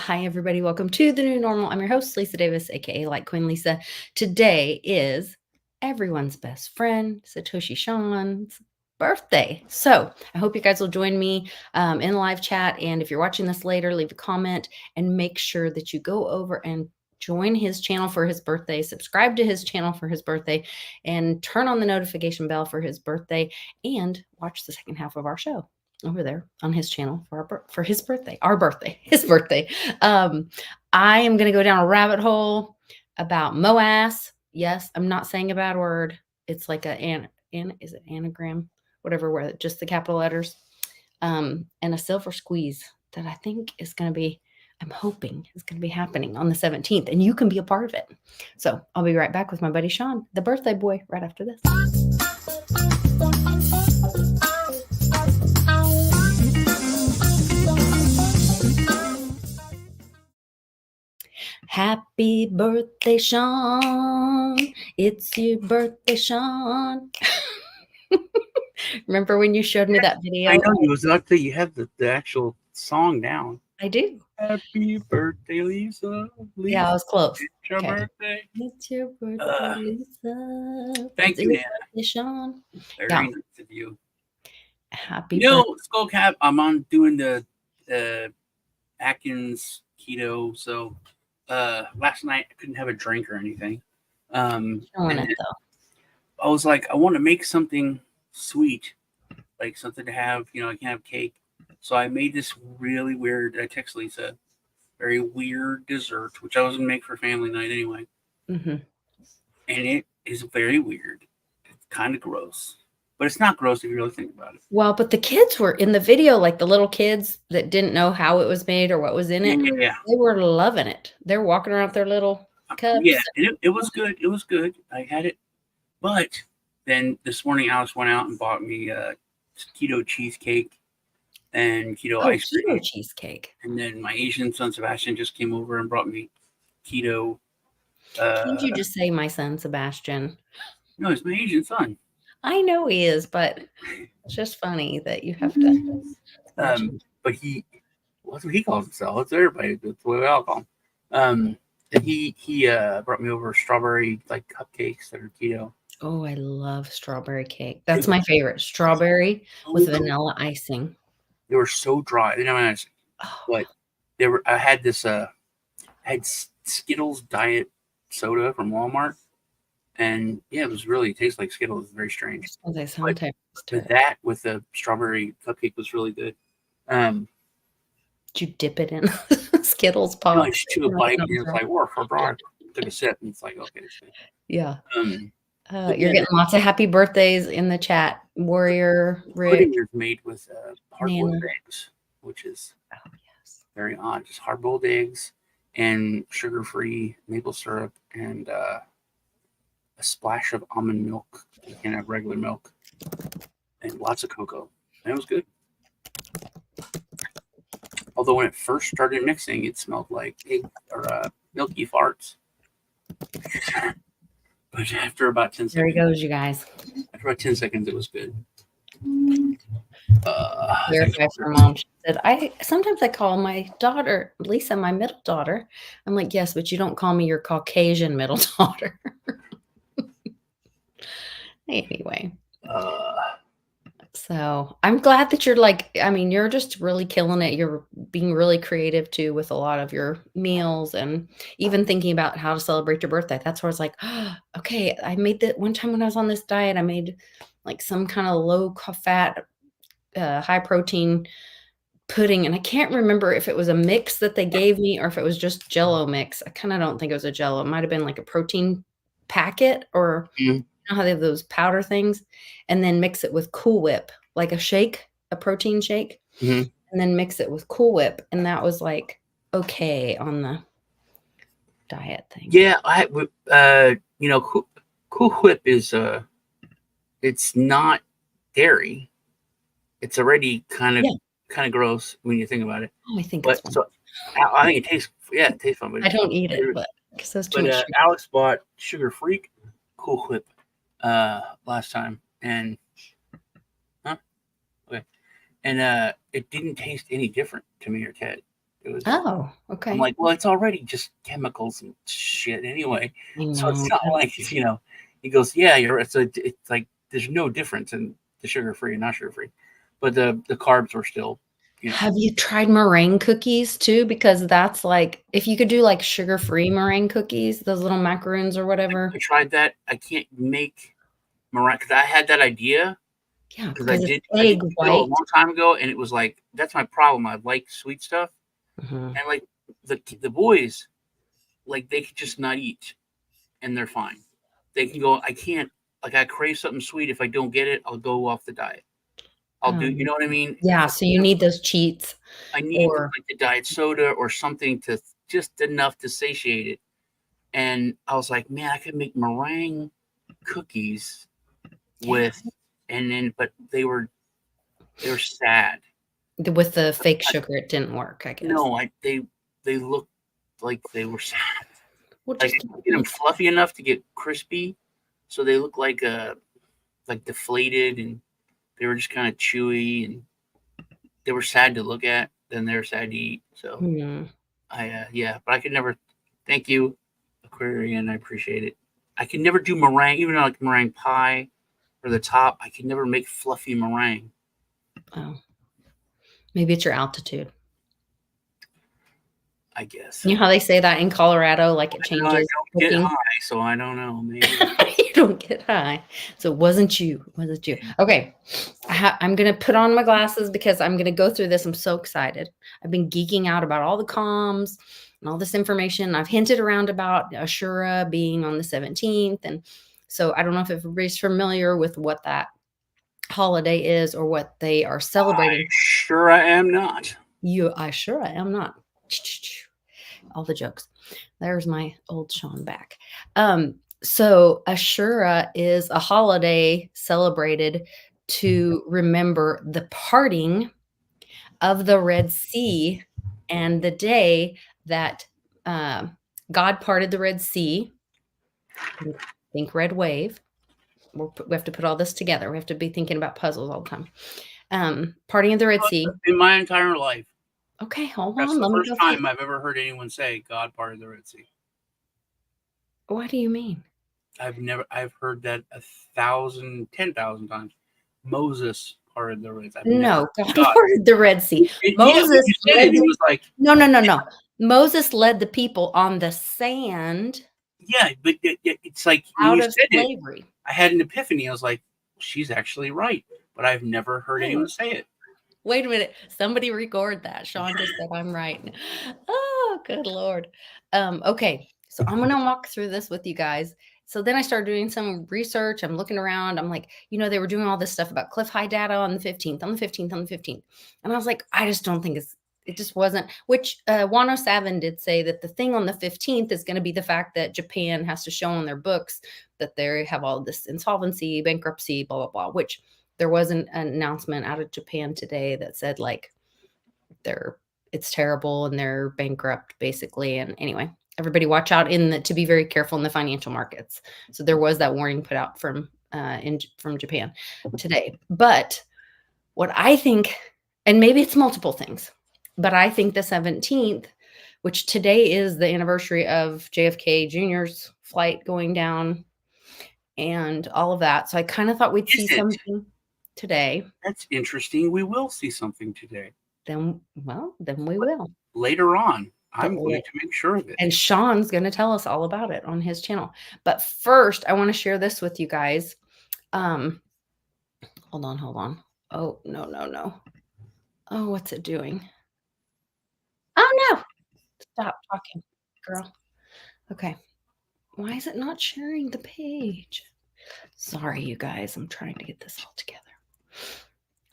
Hi, everybody. Welcome to the new normal. I'm your host, Lisa Davis, aka Like Queen Lisa. Today is everyone's best friend, Satoshi Shawn's birthday. So I hope you guys will join me in live chat. And if you're watching this later, leave a comment and make sure that you go over and join his channel for his birthday, subscribe to his channel for his birthday, and turn on the notification bell for his birthday, and watch the second half of our show over there on his channel for his birthday, his birthday. I am going to go down a rabbit hole about Moas. Yes, I'm not saying a bad word. It's like is it anagram, whatever, where just the capital letters, and a silver squeeze that I think is going to be, I'm hoping is going to be happening on the 17th, and you can be a part of it. So I'll be right back with my buddy Shawn, the birthday boy, right after this. Happy birthday, Shawn. It's your birthday, Shawn. Remember when you showed me that video? I know you was out there. You have the actual song down. I do. Happy birthday, Lisa. Yeah, I was close. It's your birthday. It's your birthday, Lisa. Thank you, Nana. Birthday, Shawn. Very Yeah. nice of you. Happy birthday. Skullcap, I'm on doing the Atkins keto. So last night I couldn't have a drink or anything. Showing it, though. I was like, I want to make something sweet, like something to have. I can have cake. So I made this really weird. I text Lisa, very weird dessert, which I was gonna make for family night anyway. Mm-hmm. And it is very weird. It's kind of gross, but it's not gross if you really think about it. Well, but the kids were in the video, like the little kids that didn't know how it was made or what was in it. Yeah. They were loving it. They're walking around with their little cups. Yeah, and it was good. It was good. I had it, but then this morning Alice went out and bought me keto cheesecake and keto ice cream. Keto cheesecake. And then my Asian son Sebastian just came over and brought me keto. Can't you just say my son Sebastian? No, it's my Asian son. I know he is, but it's just funny that you have to. But what's what he calls himself? It's everybody. That's the way we all call him. And he brought me over strawberry like cupcakes that are keto. Oh, I love strawberry cake. That's my favorite. Strawberry with vanilla icing. They were so dry. They didn't have icing, but they were. I had this. I had Skittles diet soda from Walmart, and yeah, it was really, it tastes like Skittles. It's very strange. But that with the strawberry cupcake was really good. Did you dip it in Skittles pop? No, I just took a bite and it's like, "Whoa, for broad." Took a sip and it's like, okay, it's good. Yeah. You're getting lots of happy birthdays in the chat. Warrior Rick. Pudding is made with hard-boiled eggs, which is very odd. Just hard-boiled eggs and sugar-free maple syrup and a splash of almond milk. You can have regular milk and lots of cocoa. And it was good. Although when it first started mixing, it smelled like egg or milky farts. But after about 10 seconds. There he goes, you guys. After about 10 seconds, it was good. Verify for mom. She said, sometimes I call my daughter, Lisa, my middle daughter. I'm like, yes, but you don't call me your Caucasian middle daughter. Anyway. So I'm glad that you're just really killing it. You're being really creative too with a lot of your meals and even thinking about how to celebrate your birthday. That's where it's like, oh, okay, I made that one time when I was on this diet. I made like some kind of low fat, high protein pudding. And I can't remember if it was a mix that they gave me or if it was just Jell-O mix. I kind of don't think it was a Jell-O. It might've been like a protein packet or how they have those powder things, and then mix it with Cool Whip, like a protein shake, and then mix it with Cool Whip. And that was like, okay on the diet thing. Yeah. Cool Whip is, it's not dairy. It's already kind of gross when you think about it. Oh, I think but so I think it tastes fun. But I don't eat it, but because there's too much sugar. Alex bought Sugar Freak Cool Whip last time, and it didn't taste any different to me or Ted. It was. Oh, I'm okay. like, well, it's already just chemicals and shit anyway. I So it's know. not like, he goes, yeah, you're right. So it's like there's no difference in the sugar free and not sugar free, but the carbs were still, Have you tried meringue cookies too? Because that's like, if you could do like sugar-free meringue cookies, those little macaroons or whatever. I tried that. I can't make meringue because I had that idea Yeah, because I because it's did egg keto a white. long time ago, and it was like that's my problem. I like sweet stuff, Mhm. and like the boys, like they could just not eat, and they're fine. They can go. I can't. Like I crave something sweet. If I don't get it, I'll go off the diet. I'll do. You know what I mean? Yeah, If so you need those cheats I need or like the diet soda or something to just enough to satiate it. And I was like, man, I could make meringue cookies with, and then but they were sad. with the fake sugar, it didn't work, I guess. No, they looked like they were sad. Well, Like just get them fluffy enough to get crispy, so they look like deflated, and they were just kind of chewy, and they were sad to look at. Then they were sad to eat. So yeah, but I could never. Thank you, Aquarian. I appreciate it. I could never do meringue, even like meringue pie or the top. I could never make fluffy meringue. Oh, maybe it's your altitude. I guess. You know how they say that in Colorado, like it changes. I don't get high, so I don't know. Maybe. You don't get high. So it wasn't you. Was it you? Okay. I'm going to put on my glasses because I'm going to go through this. I'm so excited. I've been geeking out about all the comms and all this information. I've hinted around about Ashura being on the 17th. And so I don't know if everybody's familiar with what that holiday is or what they are celebrating. Sure I am not. I sure I am not. All the jokes. There's my old Sean back. So Ashura is a holiday celebrated to remember the parting of the Red Sea and the day that God parted the Red Sea. Think red wave. We have to put all this together. We have to be thinking about puzzles all the time. Parting of the Red Sea. In my entire life. Okay, hold That's on. the first time I've ever heard anyone say God parted the Red Sea. What do you mean? I've heard that 10,000 times. Moses parted the Red Sea. No, God parted the Red Sea. Moses it was like no. Moses led the people on the sand. Yeah, but it's like out of slavery. I had an epiphany. I was like, she's actually right, but I've never heard anyone say it. Wait a minute. Somebody record that. Sean just said I'm right. Oh, good Lord. Okay. So I'm going to walk through this with you guys. So then I started doing some research. I'm looking around. I'm like, they were doing all this stuff about cliff high data on the 15th, on the 15th, on the 15th. And I was like, I just don't think it just wasn't, which Wano Savin did say that the thing on the 15th is going to be the fact that Japan has to show in their books that they have all this insolvency, bankruptcy, blah, blah, blah, which there was an announcement out of Japan today that said like it's terrible and they're bankrupt basically. And anyway, everybody watch out to be very careful in the financial markets. So there was that warning put out from Japan today. But what I think, and maybe it's multiple things, but I think the 17th, which today is the anniversary of JFK Jr.'s flight going down and all of that. So I kind of thought we'd see something today. That's interesting. We will see something today. Then we will. Later on, I'm going to make sure of it. And Sean's going to tell us all about it on his channel. But first, I want to share this with you guys. Hold on. Oh, no. Oh, what's it doing? Oh, no. Stop talking, girl. Okay. Why is it not sharing the page? Sorry, you guys. I'm trying to get this all together.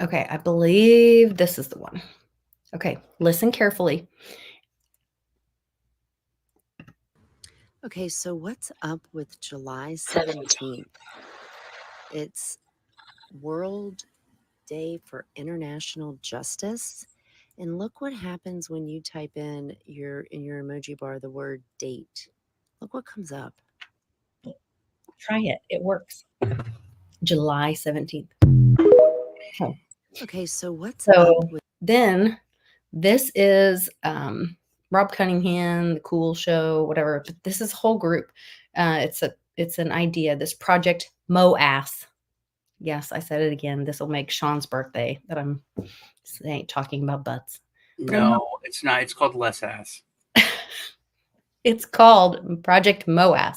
Okay, I believe this is the one. Okay, listen carefully. Okay, so what's up with July 17th? It's World Day for International Justice. And look what happens when you type in your emoji bar the word date. Look what comes up. Try it. It works. July 17th. Okay, so what's so up with then This is Rob Cunningham, the Cool Show, whatever. But this is a whole group. It's an idea. This Project MOAS. Yes, I said it again. This will make Sean's birthday that I'm talking about butts. No, it's not. It's called Less Ass. It's called Project MOAS,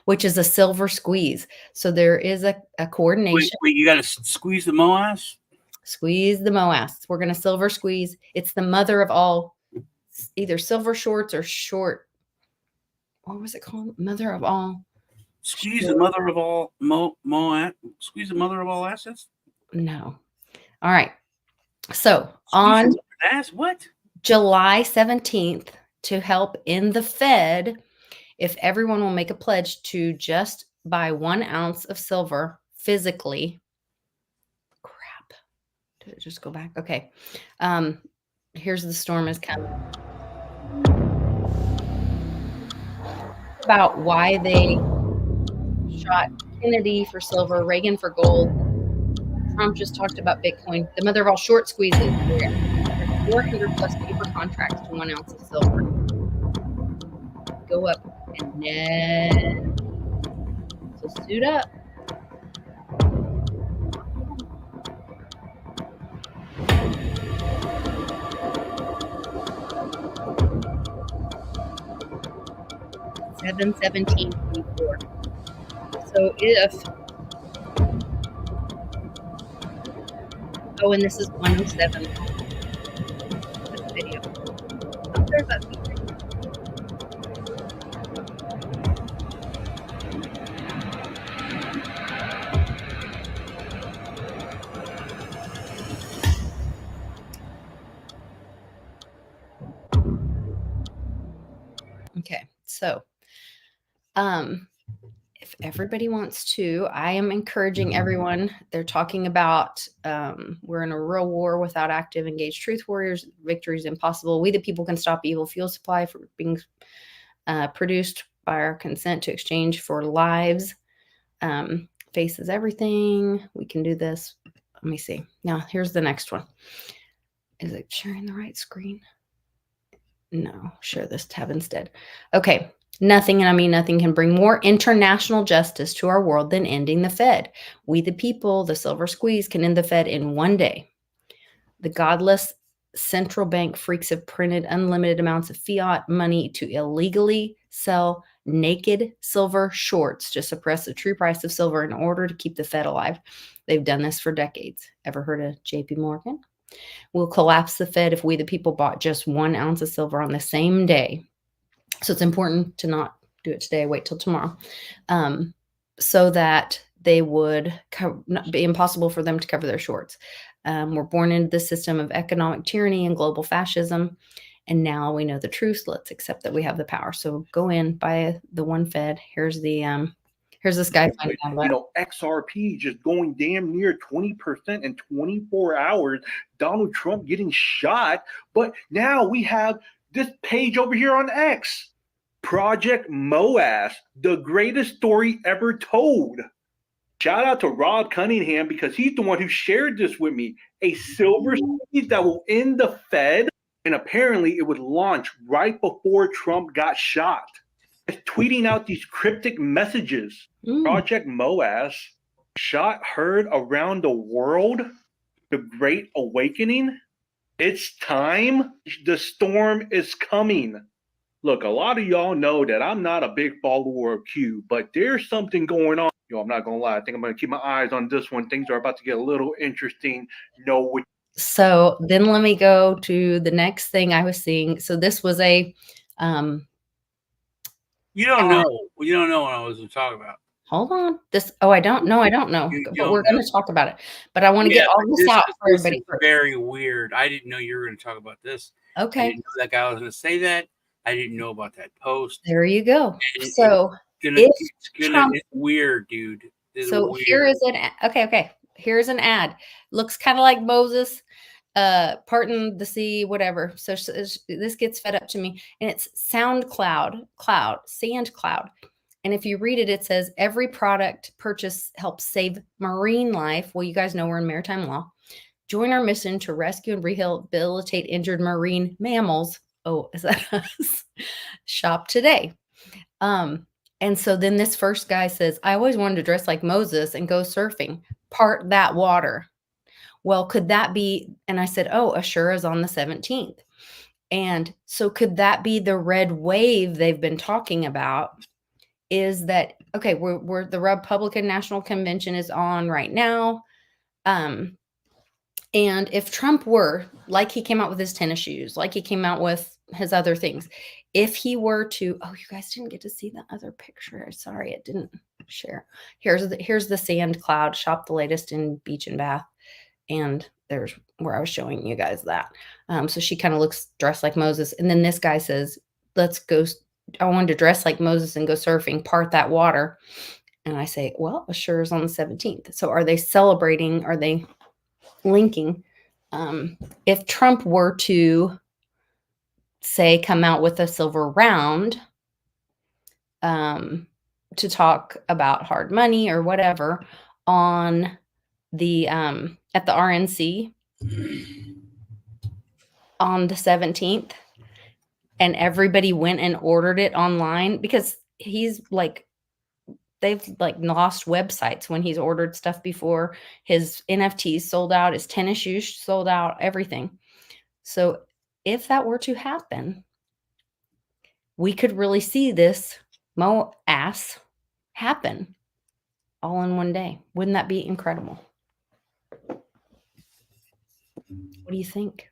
which is a silver squeeze. So there is a coordination. Wait, you got to squeeze the MOAS? Squeeze the MOAS. We're going to silver squeeze. It's the mother of all, either silver shorts or short. What was it called? Mother of all. Squeeze the mother of all squeeze the mother of all assets? No. All right. So on what? July 17th, to help end the Fed, if everyone will make a pledge to just buy 1 ounce of silver physically. Crap. Did it just go back? Okay. Here's the storm is coming. About why they shot Kennedy for silver, Reagan for gold. Trump just talked about Bitcoin. The mother of all short squeezes. 400 plus paper contracts to 1 ounce of silver. Go up and then so suit up. $717.24. So if and this is 107. This video. Oh, there's that feature. Okay, so if everybody wants to, I am encouraging everyone. They're talking about we're in a real war without active, engaged truth warriors. Victory is impossible. We the people can stop evil fuel supply from being produced by our consent to exchange for lives. Faces everything. We can do this. Let me see. Now, here's the next one. Is it sharing the right screen? No, share this tab instead. Okay. Nothing, and I mean nothing, can bring more international justice to our world than ending the Fed. We the people, the silver squeeze, can end the Fed in 1 day. The godless central bank freaks have printed unlimited amounts of fiat money to illegally sell naked silver shorts to suppress the true price of silver in order to keep the Fed alive. They've done this for decades. Ever heard of JP Morgan? We'll collapse the Fed if we the people bought just 1 ounce of silver on the same day. So it's important to not do it today, wait till tomorrow, so that they would not be impossible for them to cover their shorts. We're born into the system of economic tyranny and global fascism. And now we know the truth. Let's accept that we have the power. So go in, buy the one Fed. Here's this guy finding out about XRP just going damn near 20% in 24 hours. Donald Trump getting shot. But now we have this page over here on X. Project MOAS, the greatest story ever told. Shout out to Rob Cunningham because he's the one who shared this with me. A silver squeeze that will end the Fed. And apparently it would launch right before Trump got shot. It's tweeting out these cryptic messages. Project MOAS, shot heard around the world. The Great Awakening. It's time. The storm is coming. Look, a lot of y'all know that I'm not a big follower of Q, but there's something going on. I'm not going to lie. I think I'm going to keep my eyes on this one. Things are about to get a little interesting. So then let me go to the next thing I was seeing. So this was a... You don't know what I was talking about. Hold on. I don't know. But we're going to talk about it. But I want to get all this out for everybody. Very weird. I didn't know you were going to talk about this. Okay. I didn't know that guy was going to say that. I didn't know about that post. There you go. It's weird, dude. Here is an okay. Here's an ad. Looks kind of like Moses parting the sea, whatever. So this gets fed up to me, and it's sand cloud. And if you read it, it says every product purchase helps save marine life. Well, you guys know we're in maritime law. Join our mission to rescue and rehabilitate injured marine mammals. Oh, is that us? Shop today. And so then this first guy says, I always wanted to dress like Moses and go surfing, part that water. Well, could that be? And I said, oh, Ashura is on the 17th. And so could that be the red wave they've been talking about? Is that, okay, we're the Republican National Convention is on right now. And if Trump were, like he came out with his tennis shoes, like he came out with his other things, if he were to, oh, you guys didn't get to see the other picture. Sorry, it didn't share. Here's the sand cloud. Shop the latest in beach and bath. And there's where I was showing you guys that. So she kind of looks dressed like Moses. And then this guy says, let's go. I wanted to dress like Moses and go surfing, part that water. And I say, well, Ashura's on the 17th. So are they celebrating? Are they linking? If Trump were to say, come out with a silver round to talk about hard money or whatever on the at the RNC on the 17th, and everybody went and ordered it online, because he's like, they've like lost websites when he's ordered stuff before. His NFTs sold out, his tennis shoes sold out, everything. So if that were to happen, we could really see this MOAS happen all in one day. Wouldn't that be incredible? What do you think?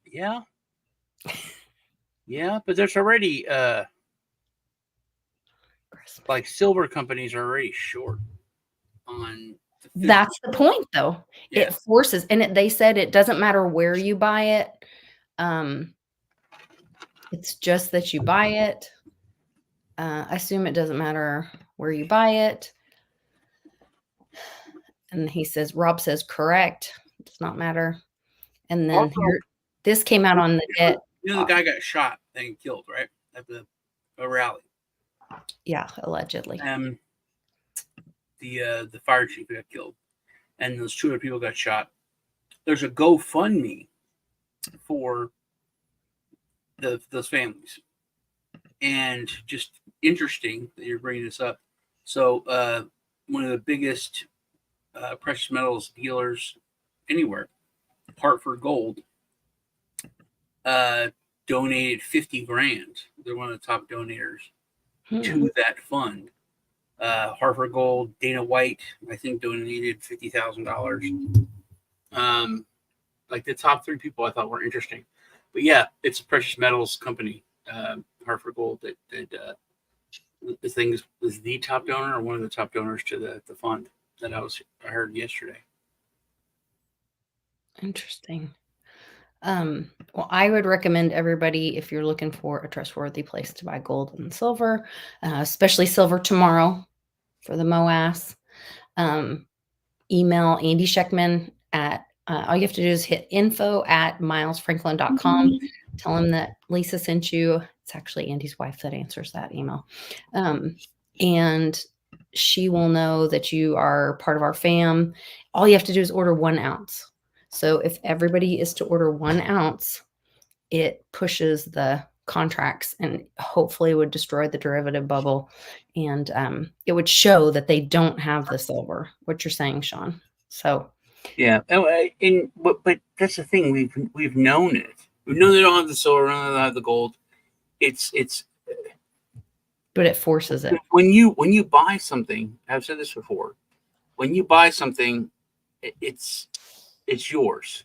Yeah. Yeah, but there's already like silver companies are already short on the That's the point, though. Yeah. It forces, and they said it doesn't matter where you buy it. It's just that you buy it. I assume it doesn't matter where you buy it. And he says, Rob says, correct. It does not matter. And then Also, this came out on the debt. You know, the guy got shot and killed, right? At a rally. Yeah, allegedly. The fire chief got killed, and those 2 other people got shot. There's a GoFundMe for those families, and just interesting that you're bringing this up. So, one of the biggest precious metals dealers anywhere, Hartford Gold, donated $50,000. They're one of the top donators to that fund. Hartford Gold, Dana White, I think, donated $50,000. Like the top 3 people I thought were interesting. But yeah, it's a precious metals company, Hartford Gold, that the thing is the top donor or one of the top donors to the fund that I heard yesterday. Interesting. Well, I would recommend everybody, if you're looking for a trustworthy place to buy gold and silver, especially silver tomorrow for the MOAS, email Andy Scheckman at, all you have to do is hit info@milesfranklin.com. Tell him that Lisa sent you. It's actually Andy's wife that answers that email. And she will know that you are part of our fam. All you have to do is order 1 ounce. So if everybody is to order 1 ounce, it pushes the contracts and hopefully would destroy the derivative bubble. And it would show that they don't have the silver, what you're saying, Sean. So yeah, but that's the thing. We've known it. We know they don't have the silver, we know they don't have the gold. But it forces it. When you buy something, I've said this before. When you buy something, it's yours.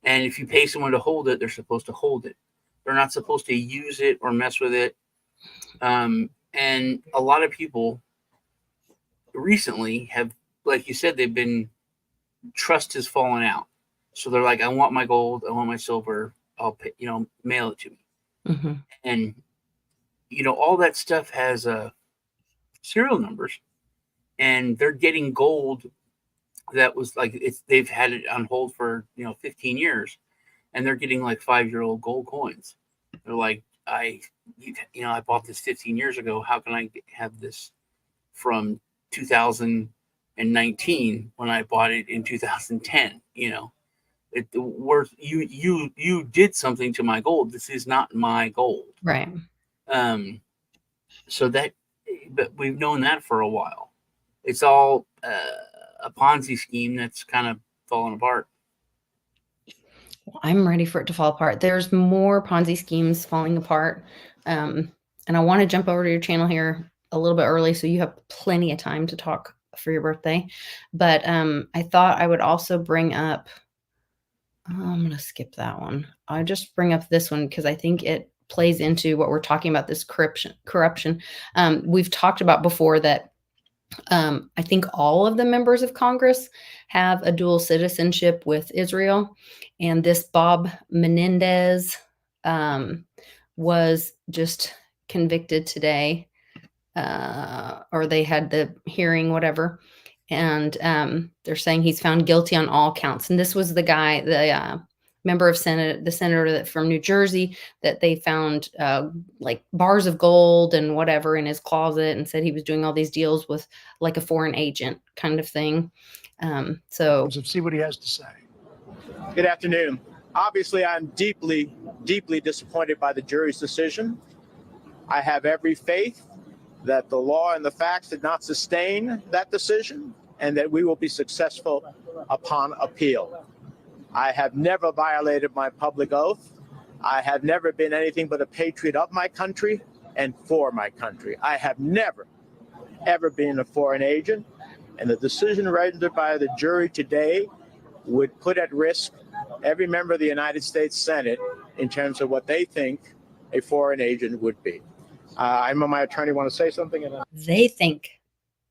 And if you pay someone to hold it, they're supposed to hold it. They're not supposed to use it or mess with it. And a lot of people recently have, like you said, trust has fallen out. So they're like, I want my gold, I want my silver, I'll pay, mail it to me. Mm-hmm. And, all that stuff has serial numbers, and they're getting gold that was like, they've had it on hold for 15 years, and they're getting like 5-year-old gold coins. They're like, I bought this 15 years ago. How can I have this from 2000 19 when I bought it in 2010. You know, it worth you did something to my gold. This is not my gold. Right. So that, but we've known that for a while. It's all a Ponzi scheme that's kind of fallen apart. Well, I'm ready for it to fall apart. There's more Ponzi schemes falling apart. And I want to jump over to your channel here a little bit early so you have plenty of time to talk for your birthday. But I thought I would also bring up, I'm going to skip that one. I'll just bring up this one because I think it plays into what we're talking about, this corruption. We've talked about before that I think all of the members of Congress have a dual citizenship with Israel. And this Bob Menendez was just convicted today, or they had the hearing, whatever. And they're saying he's found guilty on all counts. And this was the guy, the member of Senate, the senator from New Jersey, that they found like bars of gold and whatever in his closet, and said he was doing all these deals with like a foreign agent kind of thing. So see what he has to say. Good afternoon. Obviously, I'm deeply, deeply disappointed by the jury's decision. I have every faith that the law and the facts did not sustain that decision, and that we will be successful upon appeal. I have never violated my public oath. I have never been anything but a patriot of my country and for my country. I have never, ever been a foreign agent. And the decision rendered by the jury today would put at risk every member of the United States Senate in terms of what they think a foreign agent would be. I'm my attorney. Want to say something? they think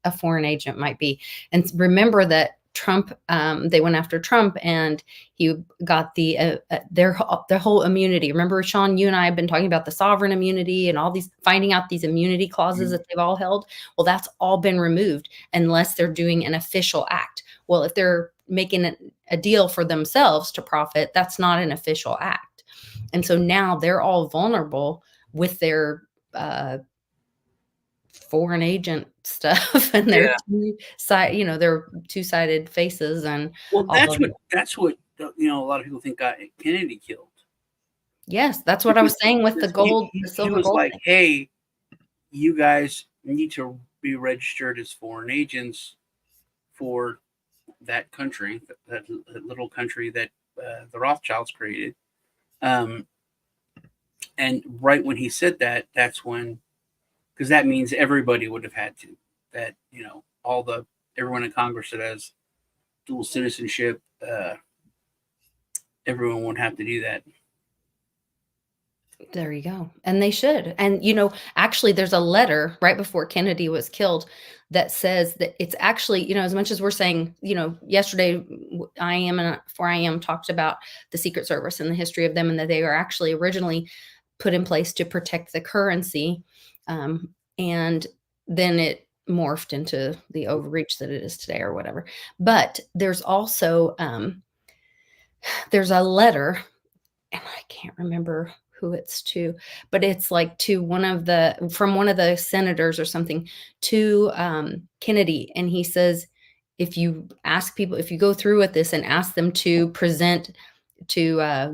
a foreign agent might be. And remember that Trump, they went after Trump, and he got their whole immunity. Remember, Sean, you and I have been talking about the sovereign immunity and all these, finding out these immunity clauses that they've all held. Well, that's all been removed unless they're doing an official act. Well, if they're making a deal for themselves to profit, that's not an official act. And so now they're all vulnerable with their foreign agent stuff and their their two-sided faces. And that's what a lot of people think got Kennedy killed. Yes, that's what I was saying with the gold. He the silver was gold. like, hey, you guys need to be registered as foreign agents for that country, that little country that the Rothschilds created. And right when he said that, that's when, because that means everybody would have had to, that, everyone in Congress that has dual citizenship, everyone would have to do that. There you go. And they should. And, actually there's a letter right before Kennedy was killed that says that it's actually, as much as we're saying, yesterday IAM and 4IAM talked about the Secret Service and the history of them, and that they were actually originally put in place to protect the currency. And then it morphed into the overreach that it is today or whatever. But there's also, there's a letter, and I can't remember who it's to, but it's like to from one of the senators or something to Kennedy. And he says, if you go through with this and ask them to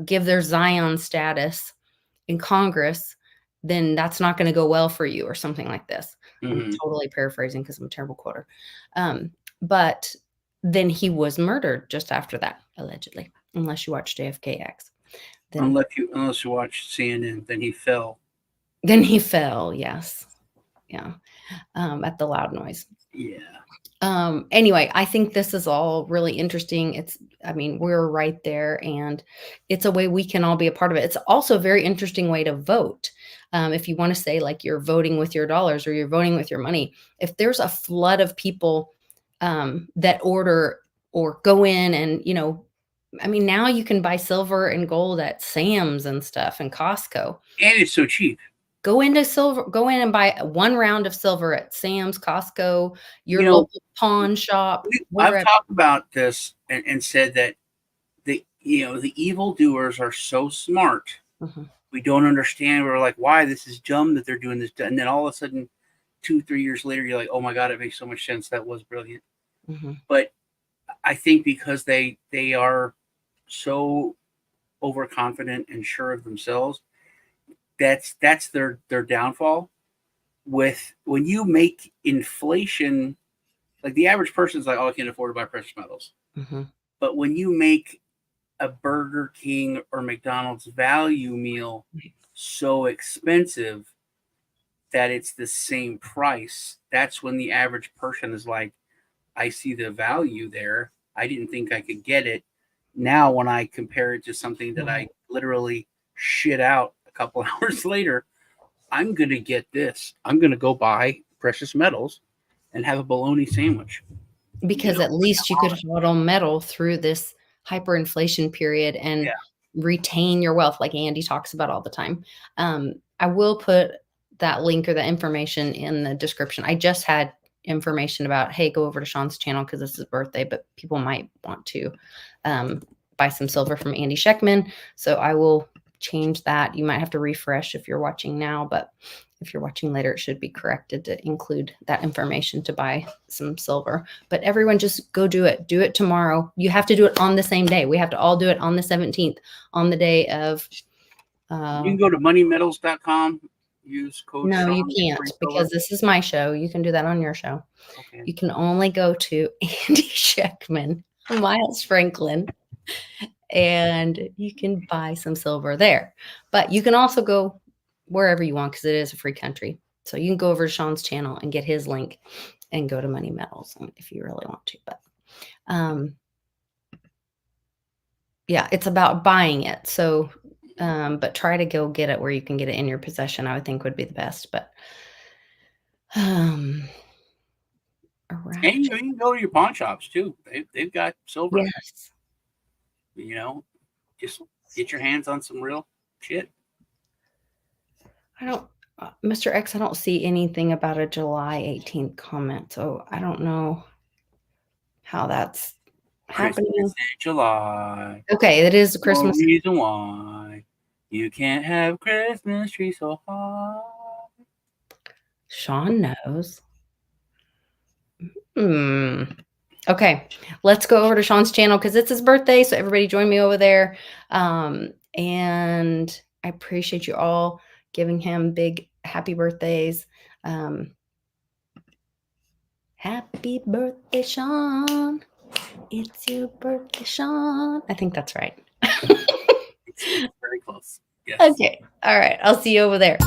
give their Zion status in Congress, then that's not going to go well for you, or something like this. I'm totally paraphrasing because I'm a terrible quoter. But then he was murdered just after that, allegedly, unless you watch JFKX. Unless you watch CNN, then he fell. Then he fell, yes. Yeah. At the loud noise. Yeah. Anyway, I think this is all really interesting. We're right there, and it's a way we can all be a part of it. It's also a very interesting way to vote. If you want to say like you're voting with your dollars or you're voting with your money, if there's a flood of people that order or go in and, now you can buy silver and gold at Sam's and stuff and Costco. And it's so cheap. Go in and buy 1 round of silver at Sam's, Costco, your local pawn shop. I've talked about this and said that the evildoers are so smart. Mm-hmm. We don't understand. We're like, why? This is dumb that they're doing this. And then all of a sudden, 2-3 years later, you're like, oh my God, it makes so much sense. That was brilliant. Mhm. But I think because they are so overconfident and sure of themselves, that's their downfall. With when you make inflation, like the average person's like, oh, I can't afford to buy precious metals. Mhm. But when you make a Burger King or McDonald's value meal so expensive that it's the same price, that's when the average person is like, I see the value there. I didn't think I could get it. Now, when I compare it to something that I literally shit out a couple hours later, I'm going to get this. I'm going to go buy precious metals and have a bologna sandwich. Because at least you could hodl metal through this hyperinflation period and retain your wealth, like Andy talks about all the time. I will put that link or the information in the description. I just had information about, hey, go over to Sean's channel because this is his birthday, but people might want to buy some silver from Andy Sheckman. So I will change that. You might have to refresh if you're watching now, but if you're watching later, it should be corrected to include that information to buy some silver. But everyone just go do it. Do it tomorrow. You have to do it on the same day. We have to all do it on the 17th, on the day of. You can go to moneymetals.com, use code No, Sean, you get can't free because silver. this is my show. You can do that on your show. Okay. You can only go to Andy Sheckman, Miles Franklin, and you can buy some silver there. But you can also go wherever you want because it is a free country. So you can go over to Sean's channel and get his link and go to Money Metals if you really want to. But yeah, it's about buying it. So, but try to go get it where you can get it in your possession, I would think would be the best. But And you can go to your pawn shops too. They've got silver. Yes. You know, just get your hands on some real shit. I don't, Mr. X, I don't see anything about a July 18th comment. So I don't know how that's happening. Christmas in July. Okay, it is Christmas. No reason why you can't have Christmas tree so high. Sean knows. Okay, let's go over to Sean's channel because it's his birthday. So everybody join me over there. And I appreciate you all giving him big happy birthdays. Happy birthday, Sean. It's your birthday, Sean. I think that's right. It's very close. Yes. Okay. All right. I'll see you over there.